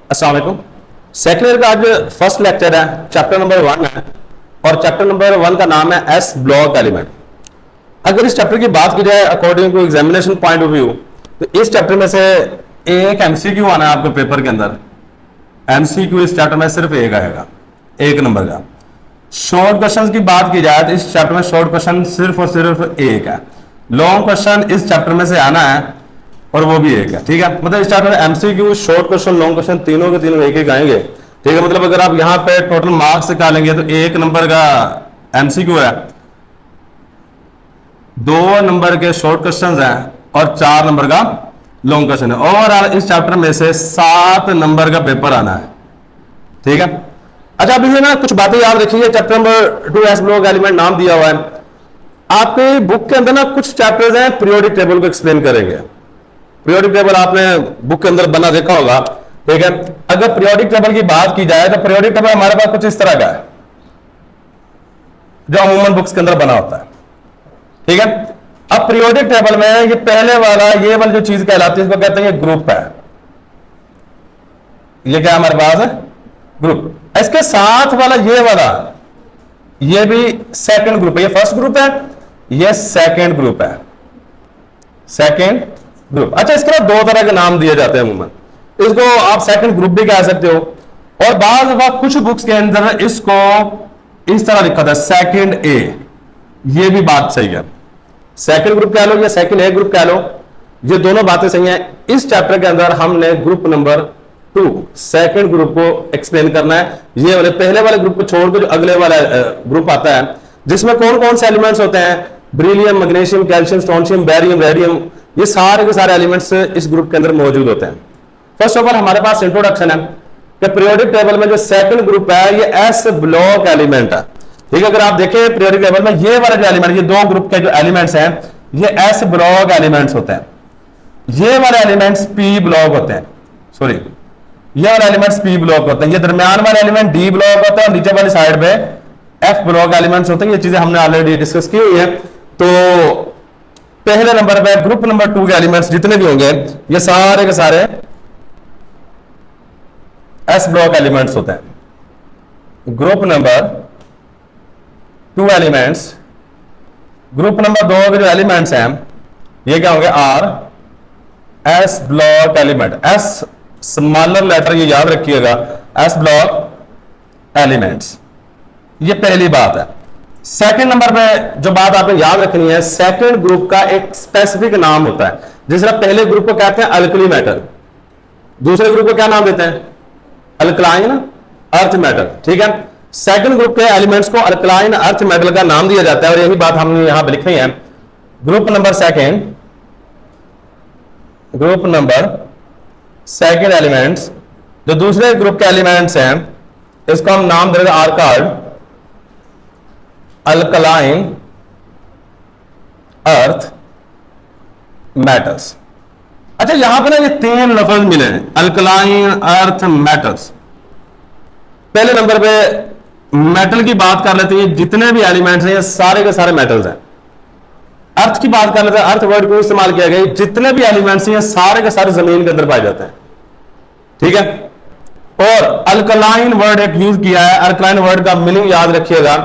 अस्सलाम वालेकुम। Second year का आज फर्स्ट लेक्चर है, चैप्टर नंबर 1 है और चैप्टर नंबर 1 का नाम है एस ब्लॉक एलिमेंट। अगर इस चैप्टर की बात की जाए according to examination point of view तो इस चैप्टर में से एक एमसीक्यू आना है आपके पेपर के अंदर। एमसीक्यू इस चैप्टर में सिर्फ एक आएगा, 1 नंबर का। शॉर्ट क्वेश्चन की बात की जाए तो इस चैप्टर में शॉर्ट क्वेश्चन सिर्फ और सिर्फ एक है। लॉन्ग क्वेश्चन इस चैप्टर में से आना है और वो भी एक है, ठीक है। मतलब इस चैप्टर में MCQ, short question, long question तीनों के तीनों एक एक आएंगे, ठीक है। मतलब अगर आप यहाँ पे टोटल मार्क्स निकालेंगे तो 1 नंबर का एमसीक्यू है, 2 नंबर के शॉर्ट क्वेश्चन है और 4 नंबर का लॉन्ग क्वेश्चन है। ओवरऑल इस चैप्टर में से 7 नंबर का पेपर आना है, ठीक है। अच्छा, अभी ना कुछ बातें याद रखिए। Chapter number 2 S block element नाम दिया हुआ है। आपके बुक के अंदर ना कुछ चैप्टर्स हैं पीरियोडिक टेबल को एक्सप्लेन करेंगे। पीरियोडिक टेबल आपने बुक के अंदर बना देखा होगा, ठीक है। अगर पीरियोडिक टेबल की बात की जाए तो पीरियोडिक टेबल हमारे पास कुछ इस तरह का है जो अमूमन बुक्स के अंदर बना होता है, ठीक है। अब पीरियोडिक टेबल में ये पहले वाला, ये वाली जो चीज कहलाती है इसको कहते हैं ये ग्रुप है। ये क्या हमारे पास है? ग्रुप। इसके साथ वाला ये भी सेकंड ग्रुप है। ये फर्स्ट ग्रुप है, ये सेकंड ग्रुप है, सेकंड ग्रुप। अच्छा, इसके बाद 2 तरह के नाम दिए जाते हैं अमूमन। इसको आप सेकंड ग्रुप भी कह सकते हो और बाद वक्त कुछ बुक्स के अंदर इसको इस तरह लिखा था सेकंड ए। ये भी बात सही है, सेकंड ग्रुप कह लो या सेकंड ए ग्रुप कह लो, ये दोनों बातें सही हैं। इस चैप्टर के अंदर हमने ग्रुप नंबर 2 सेकंड ग्रुप को एक्सप्लेन करना है। ये वाले पहले वाले ग्रुप को छोड़कर जो अगले वाला ग्रुप आता है जिसमें कौन कौन से एलिमेंट्स होते हैं, beryllium, magnesium, calcium, strontium, barium, radium, ये सारे के सारे एलिमेंट्स इस ग्रुप के अंदर मौजूद होते हैं। फर्स्ट ऑफ ऑल हमारे पास इंट्रोडक्शन है कि पीरियोडिक टेबल में जो सेकंड ग्रुप है ये एस ब्लॉक एलिमेंट है, ठीक है। अगर आप देखें पीरियोडिक टेबल में ये वाला जो एलिमेंट, ये 2 ग्रुप के जो एलिमेंट्स हैं ये एस ब्लॉक एलिमेंट्स होते हैं। ये वाले एलिमेंट्स पी ब्लॉक होते हैं, सॉरी ये वाले एलिमेंट्स पी ब्लॉक होते हैं। ये दरमियान वाले एलिमेंट डी ब्लॉक होता है और नीचे वाली साइड पे एफ ब्लॉक एलिमेंट्स होते हैं। ये चीजें हमने ऑलरेडी डिस्कस की हुई है। तो पहले नंबर पे ग्रुप नंबर 2 के एलिमेंट्स जितने भी होंगे ये सारे के सारे एस ब्लॉक एलिमेंट्स होते हैं। Group number 2 elements, group number 2 के जो एलिमेंट्स हैं ये क्या होंगे? Are S block element. S smaller letter ये याद रखिएगा, एस ब्लॉक एलिमेंट्स। ये पहली बात है। सेकंड नंबर पे जो बात आपको याद रखनी है, सेकंड ग्रुप का एक स्पेसिफिक नाम होता है। जिस तरह पहले ग्रुप को कहते हैं अल्कली मेटल, दूसरे ग्रुप को क्या नाम देते हैं? अल्कलाइन अर्थ मेटल, ठीक है। सेकंड ग्रुप के एलिमेंट्स को अल्कलाइन अर्थ मेटल का नाम दिया जाता है और यही बात हमने यहां पर लिखी है। Group number second, group number second elements जो दूसरे ग्रुप के एलिमेंट्स हैं इसको हम नाम देंगे are called alkaline earth metals. अच्छा, यहां पर ना ये 3 लफ्ज मिले हैं, अल्कलाइन अर्थ मेटल्स। पहले नंबर पे मेटल की बात कर लेते हैं। जितने भी एलिमेंट्स हैं ये सारे के सारे मेटल्स हैं। अर्थ की बात कर लेते हैं, अर्थ वर्ड को इस्तेमाल किया गया। जितने भी एलिमेंट्स हैं ये सारे के सारे जमीन के अंदर पाए जाते हैं, ठीक है। और अल्कलाइन वर्ड एक यूज किया है। अल्कलाइन वर्ड का मीनिंग याद रखिएगा,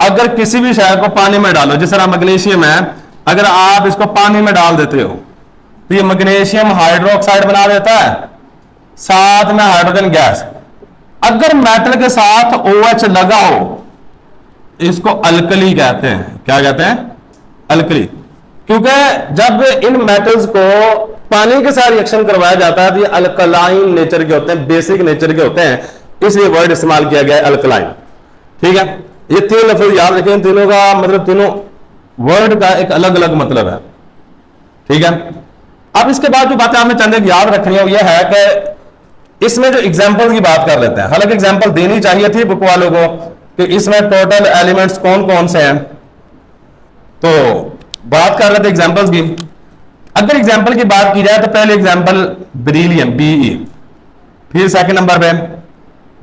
अगर किसी भी शय को पानी में डालो, जिस तरह मैग्नीशियम है, अगर आप इसको पानी में डाल देते हो तो ये मैग्नीशियम हाइड्रोक्साइड बना देता है, साथ में हाइड्रोजन गैस। अगर मेटल के साथ OH लगा हो इसको अल्कली कहते हैं। क्या कहते हैं? अल्कली। क्योंकि जब इन मेटल्स को पानी के साथ रिएक्शन करवाया जाता है तो ये अल्कलाइन नेचर के होते हैं, बेसिक नेचर के होते हैं, इसलिए वर्ड इस्तेमाल किया गया है अल्कलाइन, ठीक है। ये 3 लफ्ज याद रखें, इन तीनों का मतलब, तीनों वर्ड का एक अलग अलग मतलब है, ठीक है। अब इसके बाद जो बातें हमें चंद याद रखनी है वो ये है कि इसमें जो एग्जांपल की बात कर लेते हैं। हालांकि एग्जांपल देनी चाहिए थी बुक वालों को कि इसमें टोटल एलिमेंट्स कौन कौन से हैं, तो बात कर रहे थे एग्जांपल्स की। अगर एग्जांपल की बात की जाए तो पहले एग्जांपल बेरिलियम BE, फिर सेकंड नंबर पे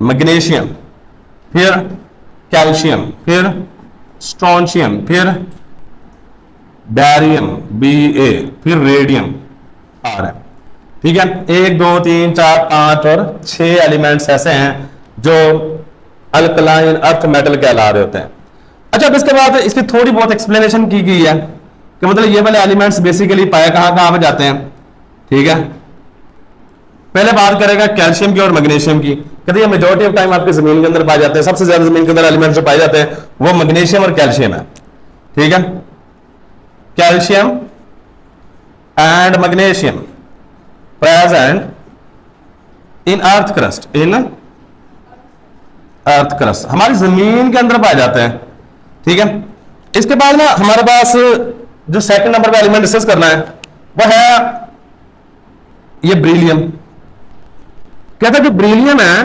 मैग्नीशियम, फिर कैल्शियम, फिर स्ट्रोंशियम, फिर बैरियम BA, फिर रेडियम R है, ठीक है, 1 2 3 4 5 और 6 एलिमेंट्स ऐसे हैं जो अल्कलाइन अर्थ मेटल कहला रहे होते हैं। अच्छा, अब इसके बाद इसकी थोड़ी बहुत एक्सप्लेनेशन की गई है कि मतलब ये वाले एलिमेंट्स बेसिकली पाए कहां कहां पे जाते हैं। ठीक है, पहले बात करेगा कैल्शियम की और मैग्नीशियम की। कहते हैं मेजॉरिटी ऑफ टाइम आपकी जमीन के अंदर पाए जाते हैं, सबसे ज्यादा जमीन के अंदर एलिमेंट्स जो पाए जाते हैं वो मैग्नीशियम और कैल्शियम है। ठीक है, calcium and magnesium present in earth crust, in earth crust, हमारी जमीन के अंदर पाए जाते हैं। ठीक है, इसके बाद ना हमारे पास जो सेकंड नंबर पे एलिमेंट डिस्कस करना है वह है ये ब्रिलियम। कहता है कि ब्रिलियम है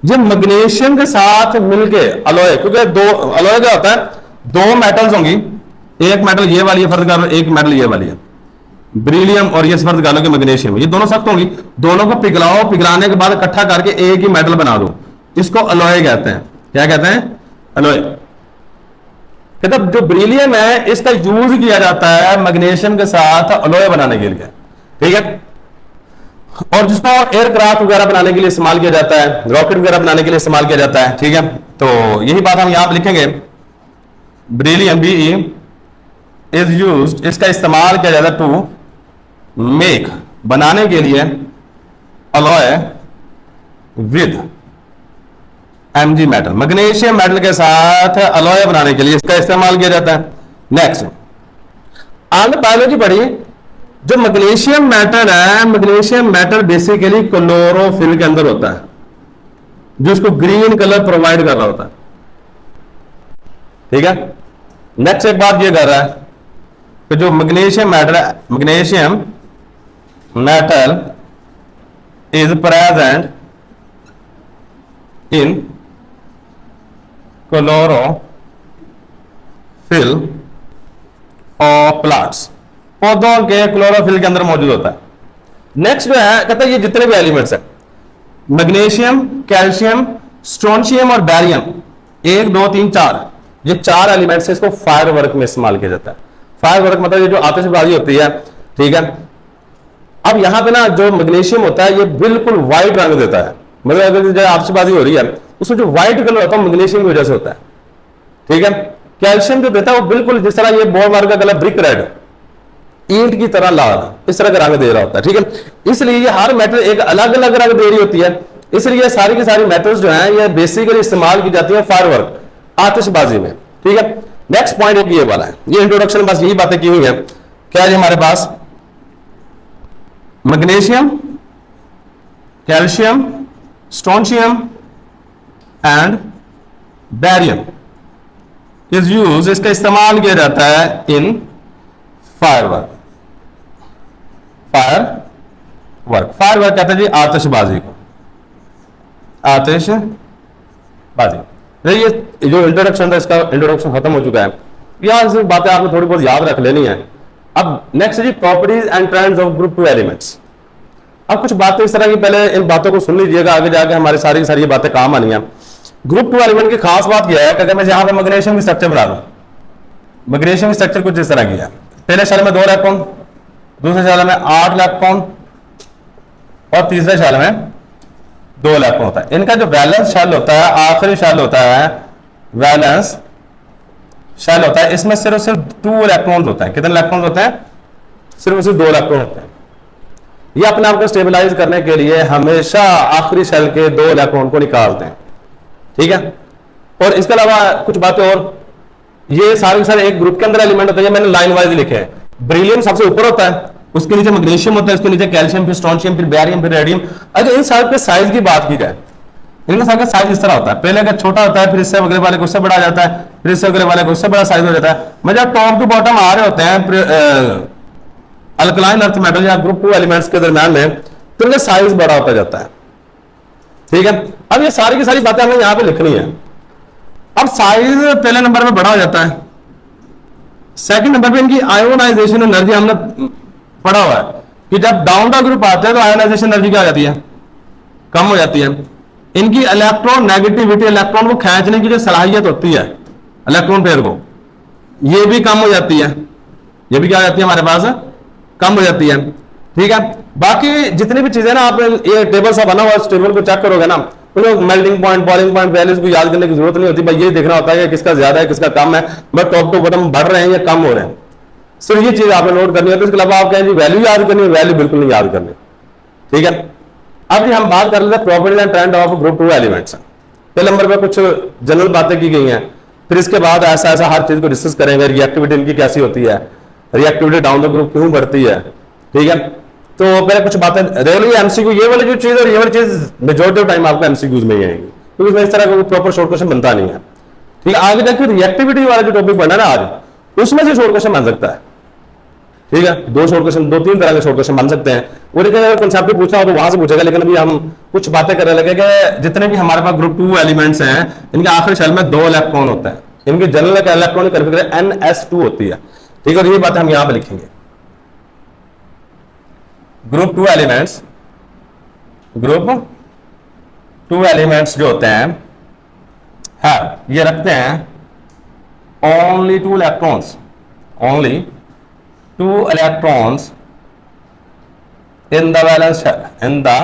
ये मैग्नीशियम के साथ मिलके अलॉय, क्योंकि दो अलॉय क्या होता है, दो मेटल्स होंगी, एक मेटल ये वाली है फर्ज कर लो, एक मेटल ये वाली है, ब्रिलियम और ये फर्ज कर लो कि मैग्नीशियम, ये दोनों सख्त होंगी, दोनों को पिघलाओ, पिघलाने के बाद इकट्ठा करके एक ही मेटल बना दो, इसको अलॉय कहते हैं। क्या कहते हैं? अलॉय। कहता जो ब्रिलियम है इसका यूज किया जाता है मैग्नीशियम के साथ अलॉय बनाने के लिए। ठीक है, और जिसको एयरक्राफ्ट वगैरह बनाने के लिए इस्तेमाल किया जाता है, रॉकेट वगैरह बनाने के लिए इस्तेमाल किया जाता है। ठीक है, तो यही बात हम यहां पर लिखेंगे, ब्रिलियम बी इज यूज्ड, इसका इस्तेमाल किया जाता है टू मेक, बनाने के लिए, alloy with Mg metal, magnesium metal के साथ अलॉय बनाने के लिए इसका इस्तेमाल किया जाता है। नेक्स्ट, आपने बायोलॉजी पढ़ी, जो मैग्नीशियम मेटल है, मैग्नीशियम मेटल बेसिकली क्लोरोफिल के अंदर होता है, जो उसको ग्रीन कलर प्रोवाइड कर रहा होता है। ठीक है, नेक्स्ट एक बात ये कर रहा है कि जो मैग्नीशियम मेटल है, magnesium metal is present in chlorophyll of plants, पौधों के क्लोरोफिल के अंदर मौजूद होता है। नेक्स्ट जो है, कहता है ये जितने भी एलिमेंट्स हैं, मैग्नीशियम, कैल्शियम, स्ट्रोंशियम और बैरियम, 1 2 3 4, ये 4 एलिमेंट्स है, इसको फायर वर्क में इस्तेमाल किया जाता है। फायर वर्क मतलब ये जो आतिशबाजी होती है। ठीक है, अब यहां पे ना जो मैग्नीशियम होता है ये बिल्कुल व्हाइट रंग देता है, मतलब अगर जो आतिशबाजी हो रही है उसमें जो व्हाइट कलर होता है मैग्नीशियम की वजह से होता है। ठीक है, कैल्शियम जो देता है वो बिल्कुल जिस तरह ये बोर मार का कलर ब्रिक रेड, ईंट की तरह लाल, इस तरह का रंग दे रहा होता है। ठीक है, इसलिए ये हर मेटल एक अलग अलग रंग दे रही होती है, इसलिए सारी की सारी मेटल्स जो हैं ये बेसिकली इस्तेमाल की जाती है फायर वर्क, आतिशबाजी में। ठीक है, नेक्स्ट पॉइंट एक ये वाला है, ये इंट्रोडक्शन बस यही बातें की हुई है। क्या है हमारे पास? Magnesium, calcium, strontium and barium is use, इसका इस्तेमाल किया जाता है in firework. Firework, firework कहते हैं जी आतिशबाजी को, आतिशबाजी। ये जो इंट्रोडक्शन था इसका इंट्रोडक्शन खत्म हो चुका है, यहां से बातें आपको थोड़ी बहुत याद रख लेनी है। अब नेक्स्ट जी properties and trends of group 2 elements. अब कुछ बातें इस तरह की, पहले इन बातों को सुन लीजिएगा, आगे जाके हमारी सारी की सारी बातें काम आनी है। ग्रुप 2 एलिमेंट की खास बात यह है कि अगर मैं यहां पे मैग्नीशियम की स्ट्रक्चर बना दूं, मैग्नीशियम की स्ट्रक्चर कुछ इस तरह की है, पहले शेल में 2 इलेक्ट्रॉन, दूसरे शेल में 8 इलेक्ट्रॉन और तीसरे शेल में 2 इलेक्ट्रॉन होता है। इनका जो वैलेंस शेल होता है, आखिरी शेल होता है, वैलेंस शेल होता है, इसमें सिर्फ 2 इलेक्ट्रॉन होता है। कितने इलेक्ट्रॉन होते हैं? सिर्फ 2 इलेक्ट्रॉन होते हैं। ये अपने आप को स्टेबलाइज करने के लिए हमेशा आखिरी शेल के 2 इलेक्ट्रॉन को निकालते हैं। ठीक है, और इसके अलावा कुछ बातें और, ये सारे के सारे एक ग्रुप के अंदर एलिमेंट होते हैं, मैंने लाइन वाइज लिखे हैं। ब्रिलियम सबसे ऊपर होता है, उसके नीचे मैग्नीशियम होता है, उसके नीचे कैल्शियम, फिर स्ट्रोंशियम, फिर बैरियम, फिर रेडियम। अगर इन सारे के साइज की बात की जाए, इनका सारे का साइज इस तरह होता है, पहले अगर छोटा होता है, फिर इससे अगले वाले को उससे बड़ा आ जाता है, फिर इससे अगले वाले को उससे बड़ा साइज हो जाता है। मतलब टॉप टू बॉटम आ रहे होते हैं अल्कलाइन अर्थ मेटल या ग्रुप 2 एलिमेंट्स के दरमियान में, तो इनका साइज बड़ा होता जाता है। ठीक है, अब ये सारी की सारी बातें हमें यहां पे लिखनी है। अब साइज पहले नंबर में बड़ा हो जाता है, सेकंड नंबर पे इनकी आयोनाइजेशन एनर्जी हमने पढ़ा हुआ है कि जब डाउन का ग्रुप आता है तो आयोनाइजेशन एनर्जी क्या हो जाती है? कम हो जाती है। इनकी इलेक्ट्रॉन नेगेटिविटी, इलेक्ट्रॉन को खींचने की जो सलाहियत होती है इलेक्ट्रॉन पेयर को, ये भी कम हो जाती है। ये भी क्या हो जाती है हमारे पास? कम हो जाती है। ठीक है। बाकी जितनी भी चीजें ना, आप ये टेबल सा बना हुआ है, उस टेबल को चेक करोगे ना, तो melting point, boiling point, values को याद करने की जरूरत नहीं होती भाई। ये देखना होता है कि किसका ज्यादा है किसका कम है, बट टॉप टू बॉटम बढ़ रहे हैं या कम हो रहे हैं, सिर्फ ये चीज आपने नोट करनी है। तो इसके अलावा आप कहें जी वैल्यू याद करनी है, वैल्यू बिल्कुल नहीं याद करनी। ठीक है। अब जी हम बात कर लेते हैं properties and trend of group two elements. पहले नंबर पे कुछ जनरल बातें की गई हैं, फिर इसके बाद ऐसा ऐसा हर चीज को डिस्कस करेंगे। रिएक्टिविटी इनकी कैसी होती है, रिएक्टिविटी डाउन द ग्रुप क्यों बढ़ती है। ठीक है। तो पहले कुछ बातें रेगुलरली एमसीक्यू, ये वाली जो चीज और ये वाली चीज मेजॉरिटी ऑफ टाइम आपको एमसीक्यूज में ही आएंगी, क्योंकि इसमें इस तरह का प्रॉपर शॉर्ट क्वेश्चन बनता नहीं है। ठीक है। आगे जाकर रिएक्टिविटी वाला जो टॉपिक पढ़ना ना आज, उसमें से शॉर्ट क्वेश्चन बन सकता है। ठीक है। दो शॉर्ट क्वेश्चन, दो तीन तरह के शॉर्ट क्वेश्चन बन सकते हैं। और अगर कंसेप्ट पूछना हो तो वहां से पूछेगा, लेकिन अभी हम कुछ बातें करने लगे कि जितने भी हमारे पास ग्रुप टू एलिमेंट्स हैं, इनके आखिरी शेल में 2 इलेक्ट्रॉन होता है। इनकी जनरल इलेक्ट्रॉनिक कॉन्फ़िगरेशन NS2 होती है। ठीक है। और ये बातें हम यहां पे लिखेंगे। Group two elements, group two elements जो होते हैं ये रखते हैं only 2 electrons, only 2 electrons in the valence shell, in the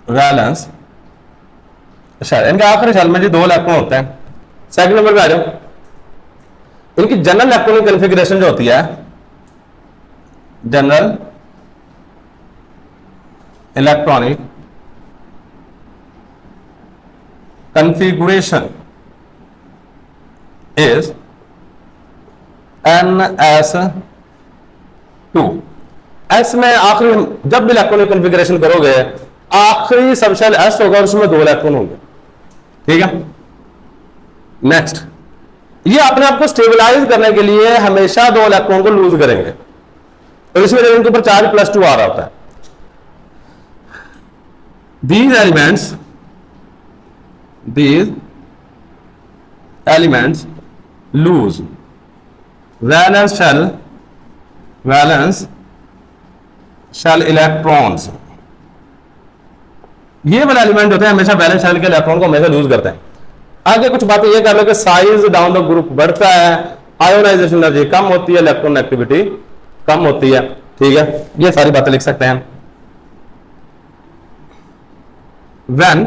valence shell। इनके आखिरी शेल में जी 2 इलेक्ट्रॉन होते हैं। सेकंड नंबर पे आ जाओ, इनकी जनरल इलेक्ट्रॉनिक कॉन्फ़िगरेशन जो होती है, general electronic configuration is NS2। S में आखिरी, जब भी इलेक्ट्रॉनिक कॉन्फ़िगरेशन करोगे आखिरी सब शेल एस होगा, उसमें 2 इलेक्ट्रॉन होंगे। ठीक है। नेक्स्ट, ये अपने आप को स्टेबलाइज करने के लिए हमेशा 2 इलेक्ट्रॉन को लूज करेंगे, और इसमें इनके ऊपर चार्ज +2 आ रहा होता है। these elements lose valence shell electrons. ये वाला एलिमेंट होते हैं हमेशा वैलेंस शेल के इलेक्ट्रॉन को हमेशा लूज करते हैं। आगे कुछ बातें ये कर लो कि साइज डाउन द ग्रुप बढ़ता है, आयोनाइजेशन एनर्जी कम होती है, इलेक्ट्रॉन एक्टिविटी कम होती है। ठीक है। ये सारी बातें लिख सकते हैं। when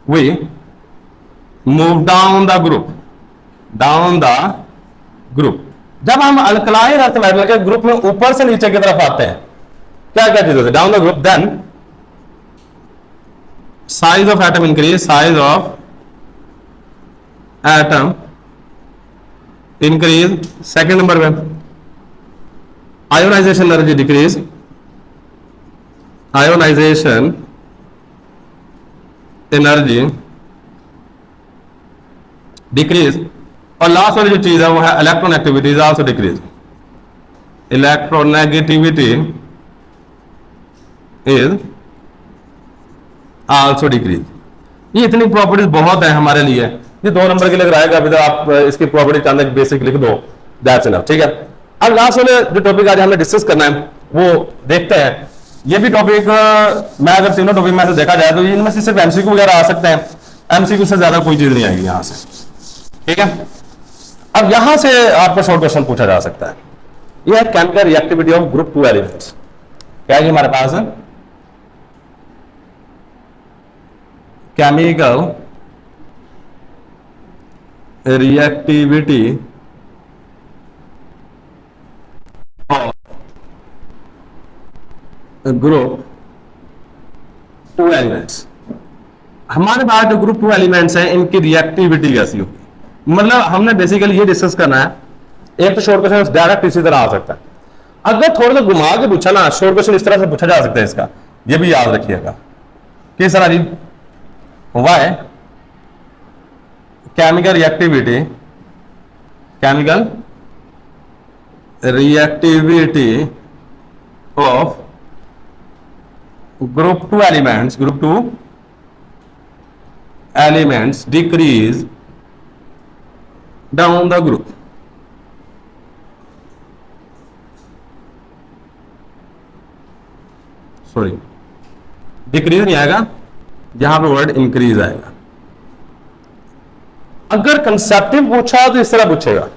we move down the group, जब हम अल्कलाइन अर्थ मेटल के ग्रुप में ऊपर से नीचे की तरफ आते हैं, क्या क्या चीज होती है down the group, then size of atom increase, size of atom increase. Second number में ionisation energy decrease, ionisation energy decrease. और लास्ट वाली जो चीज है वो है electron activity is also decrease, electronegativity is also decrease. ये इतनी प्रॉपर्टीज बहुत है हमारे लिए, ये 2 नंबर के लिए रहेगा। अभी तो आप इसकी प्रॉपर्टी चाहते हैं बेसिक लिख दो, दैट्स इनफ। ठीक है। अब लास्ट वाले जो टॉपिक आज हमने डिस्कस करना है वो देखते हैं। ये भी टॉपिक मैं अगर तीनों टॉपिक में से देखा जाए तो इनमें से सिर्फ एमसीक्यू वगैरह आ सकते हैं, एमसीक्यू से ज्यादा कोई चीज नहीं आएगी यहां से। ठीक है। अब यहां से आपको शॉर्ट क्वेश्चन पूछा जा सकता है। यह है chemical reactivity of group two elements. क्या है हमारे पास chemical reactivity of group two elements. हमारे पास जो ग्रुप टू एलिमेंट्स हैं इनकी रिएक्टिविटी कैसी होगी, मतलब हमने बेसिकली ये डिस्कस करना है। एक तो शॉर्ट क्वेश्चन डायरेक्ट इसी तरह आ सकता है, अगर थोड़ा सा घुमा के पूछा ना शॉर्ट क्वेश्चन इस तरह से पूछा जा सकता है। इसका ये भी याद रखिएगा। किस तरह जी, why chemical reactivity, chemical reactivity of group two elements, group two elements decrease down the group. Sorry, decrease नहीं आएगा, यहां पे वर्ड इंक्रीज आएगा। अगर कंसेप्टिव पूछा तो इस तरह पूछेगा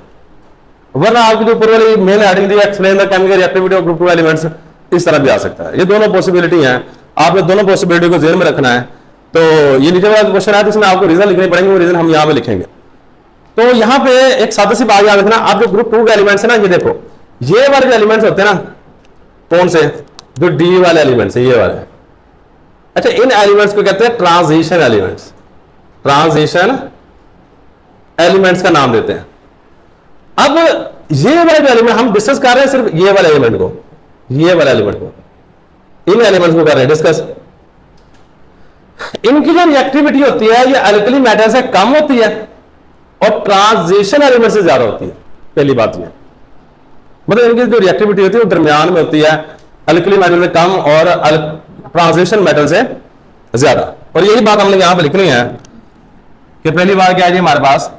वरना आपकी जो ऊपर वाली main heading the explain the chemical reactivity of group 2 elements, इस तरह भी आ सकता है। ये दोनों पॉसिबिलिटी हैं, आपने दोनों पॉसिबिलिटी को जेल में रखना है। तो ये नीचे वाला क्वेश्चन है, जिसमें आपको रीजन लिखने पड़ेंगे, वो रीजन हम यहाँ पे लिखेंगे। तो यहाँ पे एक सादा सी बात याद रखना, आप जो ग्रुप 2 के एलिमेंट्स है ना, ये देखो, ये वाले जो एलिमेंट्स होते हैं ना, कौन से, जो डी वाले एलिमेंट्स है, ये वाले। अच्छा, इन एलिमेंट्स को कहते हैं ट्रांजिशन एलिमेंट्स। ट्रांजिशन एलिमेंट्स का नाम देते हैं। अब ये वाले जो एलिमेंट हम डिस्कस कर रहे हैं, सिर्फ ये वाले एलिमेंट को, ये वाले एलिमेंट को, इन एलिमेंट्स को कर रहे हैं डिस्कस। इनकी जो रिएक्टिविटी होती है ये अल्कली मेटल से कम होती है और ट्रांजिशन एलिमेंट से ज्यादा होती है। पहली बात ये, मतलब इनकी जो रिएक्टिविटी होती है वो दरमियान में होती है, अल्कली मेटल में कम और ट्रांजिशन मेटल से ज्यादा। और यही बात हमने यहां पर लिखनी है कि पहली बात क्या है जी हमारे पास,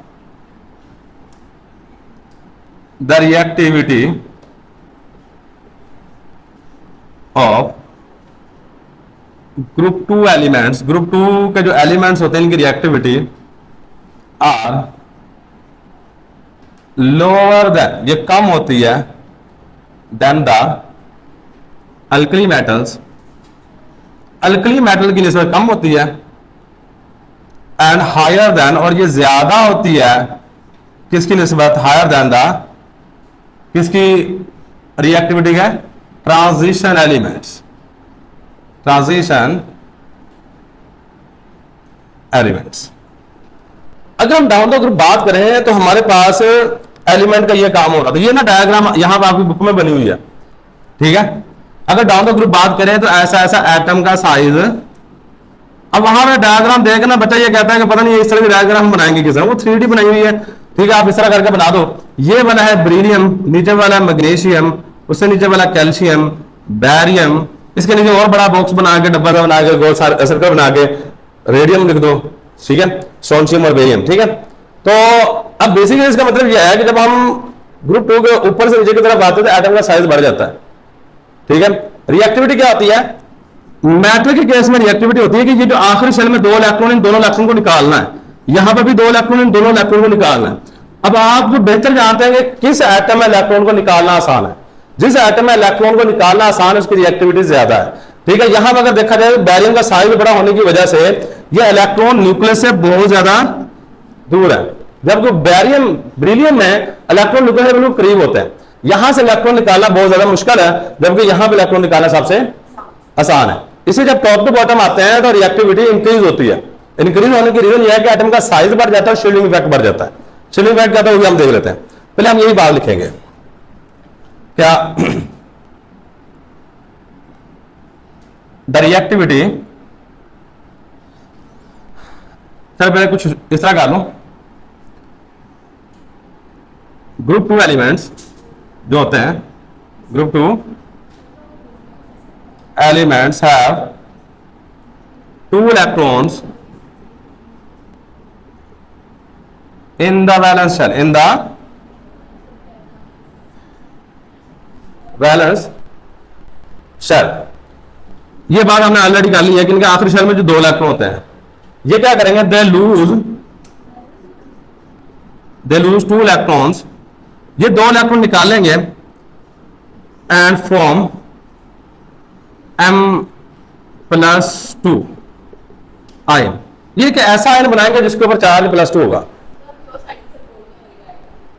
the reactivity of group 2 elements, group 2 के जो एलिमेंट्स होते हैं इनकी रिएक्टिविटी आर लोअर देन, ये कम होती है, then the alkali metals, alkali metal की निस्बत कम होती है, एंड हायर देन, और ये ज्यादा होती है किसकी निस्बत, हायर देन द, किसकी रिएक्टिविटी है, ट्रांजिशन एलिमेंट्स, ट्रांजिशन एलिमेंट्स। अगर हम डाउन द ग्रुप बात करें तो हमारे पास एलिमेंट का ये काम हो रहा था, ये ना डायग्राम यहां पर आपकी बुक में बनी हुई है, ठीक है। अगर डाउन द ग्रुप बात करें तो ऐसा ऐसा एटम का साइज, अब वहां पे डायग्राम देख ना बच्चा ये कहता है कि पता नहीं इस तरह की डायग्राम हम बनाएंगे किस तरह, वो 3D बनाई हुई है, ठीक है, आप इस तरह करके बना दो। ये वाला है बेरिलियम, नीचे वाला है मैग्नीशियम, उससे नीचे वाला कैल्शियम, बैरियम, इसके नीचे और बड़ा बॉक्स बना के, डब्बा सा बना के, गोल सर्कल बना के रेडियम लिख दो, ठीक है, स्ट्रोंशियम और बेरियम, ठीक है। तो अब बेसिकली इसका मतलब यह है कि जब हम ग्रुप 2 के ऊपर से नीचे की तरफ आते हैं तो एटम का साइज बढ़ जाता है, ठीक है। रिएक्टिविटी क्या होती है, मेटल के केस में रिएक्टिविटी होती है कि ये जो आखिरी शेल में 2 इलेक्ट्रॉन, इन दोनों इलेक्ट्रॉन को निकालना है, यहां पर भी 2 इलेक्ट्रॉन, इन दोनों इलेक्ट्रॉन को निकालना है। अब आप जो बेहतर जानते हैं कि किस एटम में इलेक्ट्रॉन को निकालना आसान है, जिस एटम में इलेक्ट्रॉन को निकालना आसान है उसकी रिएक्टिविटी ज्यादा है, ठीक है। यहां पर अगर देखा जाए बैरियम का साइज बड़ा होने की वजह से यह इलेक्ट्रॉन न्यूक्लियस से बहुत ज्यादा दूर है, जबकि बैरियम बेरिलियम में इलेक्ट्रॉन न्यूक्लियस से बिल्कुल करीब होते हैं। यहां से इलेक्ट्रॉन निकालना बहुत ज्यादा मुश्किल है, जबकि यहां पर इलेक्ट्रॉन निकालना सबसे आसान है। इसे जब टॉप टू बॉटम आते हैं तो रिएक्टिविटी इंक्रीज होती है। इंक्रीज होने की रीजन यह है कि एटम का साइज बढ़ जाता है, शील्डिंग इफेक्ट बढ़ जाता है। शील्डिंग इफेक्ट क्या था वो भी हम देख लेते हैं, पहले हम यही बात लिखेंगे क्या, द रिएक्टिविटी, चल पहले कुछ इस तरह कर लो, ग्रुप 2 एलिमेंट्स जो होते हैं, group 2 elements have 2 electrons in the valence shell, in the valence shell। ये बात हमने ऑलरेडी कर ली है कि इनके आखिरी शेल में जो 2 इलेक्ट्रॉन होते हैं, ये क्या करेंगे, दे लूज 2 इलेक्ट्रॉन्स, ये 2 इलेक्ट्रॉन निकालेंगे एंड फॉर्म M+2 आयन। ये एक ऐसा आयन बनाएंगे जिसके ऊपर चार्ज +2 होगा,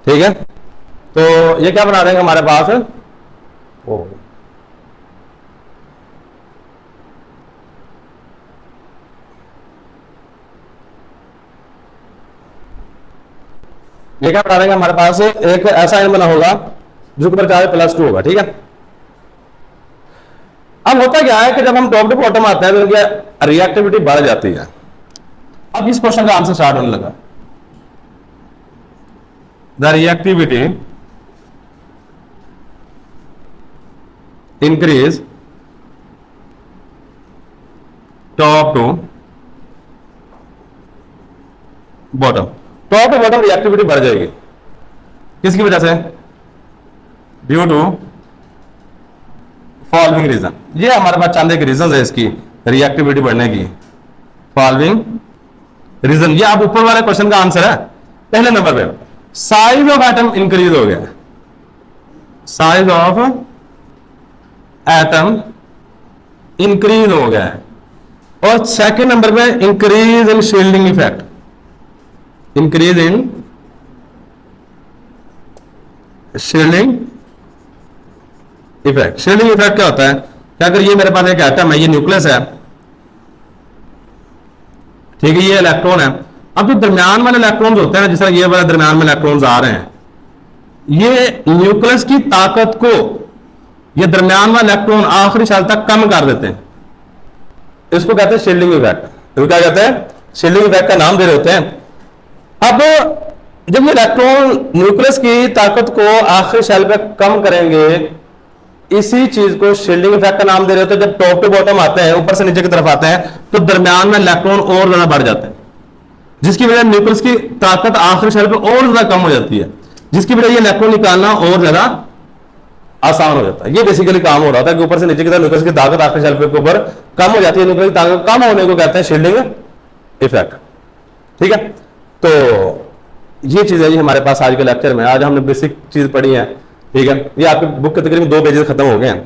ठीक है। तो ये क्या बना देंगे हमारे पास, ये क्या बना देंगे हमारे पास, एक ऐसा आयन बना होगा जिसके ऊपर चार्ज +2 होगा, ठीक है। अब होता क्या है कि जब हम टॉप टू बॉटम आते हैं तो इनकी रिएक्टिविटी बढ़ जाती है। अब इस क्वेश्चन का आंसर स्टार्ट होने लगा, the reactivity increase top to bottom, top to bottom reactivity बढ़ जाएगी, किसकी वजह से, ड्यू टू फॉलोइंग रीजन। ये हमारे पास चंद एक रीजन है इसकी रिएक्टिविटी बढ़ने की, फॉलोइंग रीजन। ये आप ऊपर वाले क्वेश्चन का आंसर है। पहले नंबर पे साइज ऑफ एटम इंक्रीज हो गया, साइज ऑफ एटम इंक्रीज हो गया है। और सेकंड नंबर पे increase in shielding effect, increase in shielding effect. Shielding effect क्या होता है कि अगर ये मेरे पास एक एटम है, ये न्यूक्लियस है, ठीक है, ये इलेक्ट्रॉन है। अब जो दरमियान वाले इलेक्ट्रॉन्स होते हैं ना, जिस तरह ये वाले दरमियान में इलेक्ट्रॉन्स आ रहे हैं, ये न्यूक्लियस की ताकत को ये दरमियान वाले इलेक्ट्रॉन आखिरी साल तक कम कर देते हैं। इसको कहते हैं शील्डिंग इफेक्ट। तो क्या कहते हैं? शील्डिंग इफेक्ट का नाम दे रहे होते हैं। अब जब ये इलेक्ट्रॉन न्यूक्लियस की ताकत को आखिरी सेल पे कम करेंगे, इसी चीज को शील्डिंग इफेक्ट का नाम दे रहे होते हैं। जब टॉप टू बॉटम आते हैं, ऊपर से नीचे की तरफ आते हैं, तो दरमियान में इलेक्ट्रॉन और ज्यादा बढ़ जाते हैं, जिसकी वजह न्यूक्लियस की ताकत आखिरी सेल पे और ज्यादा कम हो जाती है, जिसकी वजह ये इलेक्ट्रॉन निकालना और ज्यादा आसान हो जाता है। ये बेसिकली काम हो रहा था कि ऊपर से नीचे की तरफ न्यूक्लियस की ताकत आखिरी सेल के ऊपर कम हो जाती है। न्यूक्लियस की ताकत कम होने को कहते हैं शील्डिंग इफेक्ट। ठीक है, तो ये चीज है जी हमारे पास आज के लेक्चर में। आज हमने बेसिक चीज पढ़ी है। ठीक है, ये आपके बुक के तकरीबन 2 पेजेस खत्म हो गए हैं।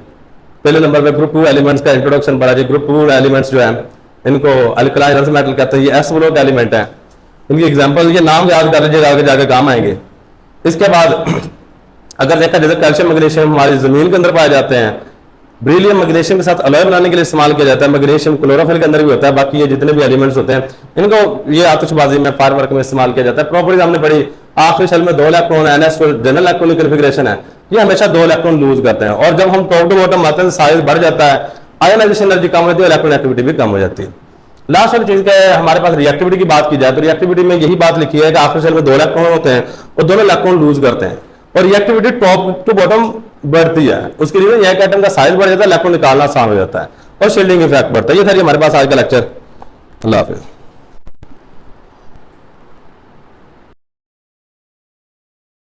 पहले नंबर पे ग्रुप 2 एलिमेंट्स का इंट्रोडक्शन पढ़ा जी। ग्रुप 2 एलिमेंट्स जो है इनको अल्कलाइन अर्थ मेटल कहते हैं। ये एस ब्लॉक एलिमेंट है। इनकी एग्जांपल, ये नाम याद कर लीजिएगा, आगे जाके काम आएंगे। इसके बाद अगर देखा जाए, कैल्शियम मैग्नीशियम हमारी जमीन के अंदर पाए जाते हैं। ब्रिलियम मैग्नीशियम के साथ अलॉय बनाने के लिए इस्तेमाल किया जाता है। मैग्नीशियम क्लोरोफिल के अंदर भी होता है। बाकी ये जितने भी एलिमेंट्स होते हैं, इनको ये आतिशबाजी में, फायर वर्क में इस्तेमाल किया जाता है। प्रॉपर्टीज हमने पढ़ी। आखिरी सेल में 2 electron, NS general electronic configuration है, ये हमेशा 2 इलेक्ट्रॉन लूज करते हैं। और जब हम टॉप टू बॉटम आते हैं, साइज बढ़ जाता है, आयनाइजेशन एनर्जी कम होती है, इलेक्ट्रॉन एक्टिविटी भी कम हो जाती है। लास्ट वाली चीज क्या है, हमारे पास रिएक्टिविटी की बात की जाए तो रिएक्टिविटी में यही बात लिखी है कि आखिरी सेल में 2 इलेक्ट्रॉन होते हैं और दोनों इलेक्ट्रॉन लूज करते हैं, और रिएक्टिविटी टॉप टू बॉटम बढ़ती है। उसके लिए यह एटम का साइज बढ़ जाता है, इलेक्ट्रॉन निकालना आसान हो जाता है, और शील्डिंग इफेक्ट बढ़ता है। ये था हमारे पास आज का लेक्चर। अल्लाह हाफिज।